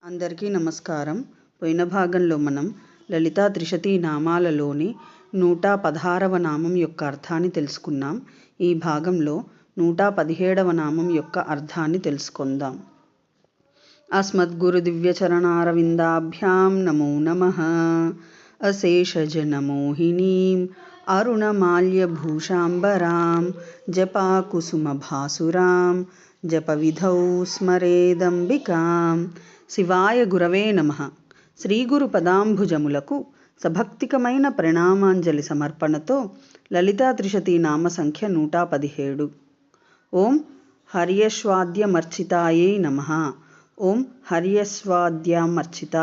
అందరికీ నమస్కారం. పోయిన భాగంలో మనం లలితా త్రిశతి నామాలలోని 116వ నామం యొక్క అర్థాన్ని తెలుసుకున్నాం. ఈ భాగంలో 117వ నామం యొక్క అర్థాన్ని తెలుసుకుందాం. అస్మద్గురు దివ్యచరణారవిందాభ్యాం నమో నమః. అశేషజనమోహినీం అరుణమాల్యభూషాంబరాం జపాకుసుమభాసురాం జపవిధౌ స్మరేదంబికాం. శివాయ గురవే నమః. శ్రీగురు పదాంభుజములకు సభక్తికమైన ప్రణామాంజలి సమర్పణతో లలితా త్రిశతి నామ సంఖ్య 117. ఓం హర్యశ్వాద్యమర్చితాయై నమః. ఓం హర్యశ్వాద్యామర్చిత.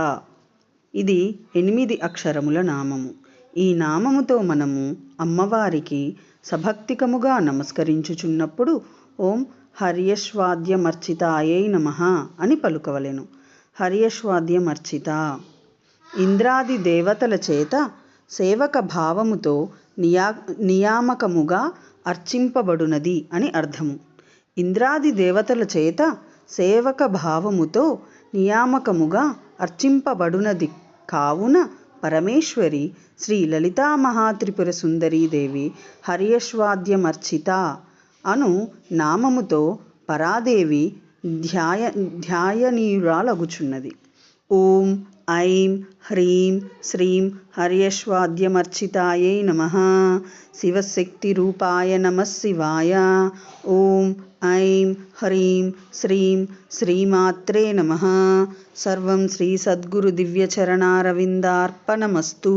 ఇది 8 అక్షరముల నామము. ఈ నామముతో మనము అమ్మవారికి సభక్తికముగా నమస్కరించుచున్నప్పుడు ఓం హర్యశ్వాద్యమర్చితాయై నమః అని పలుకవలెను. హర్యశ్వాద్యమర్చిత ఇంద్రాది దేవతల చేత సేవక భావముతో నియామకముగా అర్చింపబడునది అని అర్థము. ఇంద్రాది దేవతల చేత సేవక భావముతో నియామకముగా అర్చింపబడునది కావున పరమేశ్వరి శ్రీ లలితా మహాత్రిపుర సుందరీదేవి హర్యశ్వాద్యమర్చిత అను నామముతో పరాదేవి ధ్యాయనీయురాలగుచున్నది. ఓం ఐం హ్రీం శ్రీం హర్యశ్వాద్యమర్చితాయై నమః. శివశక్తిరూపాయ నమః శివాయ. ఓం ఐం హ్రీం శ్రీం శ్రీమాత్రే నమః. సర్వం శ్రీ సద్గురు దివ్యచరణారవిందార్పణమస్తు.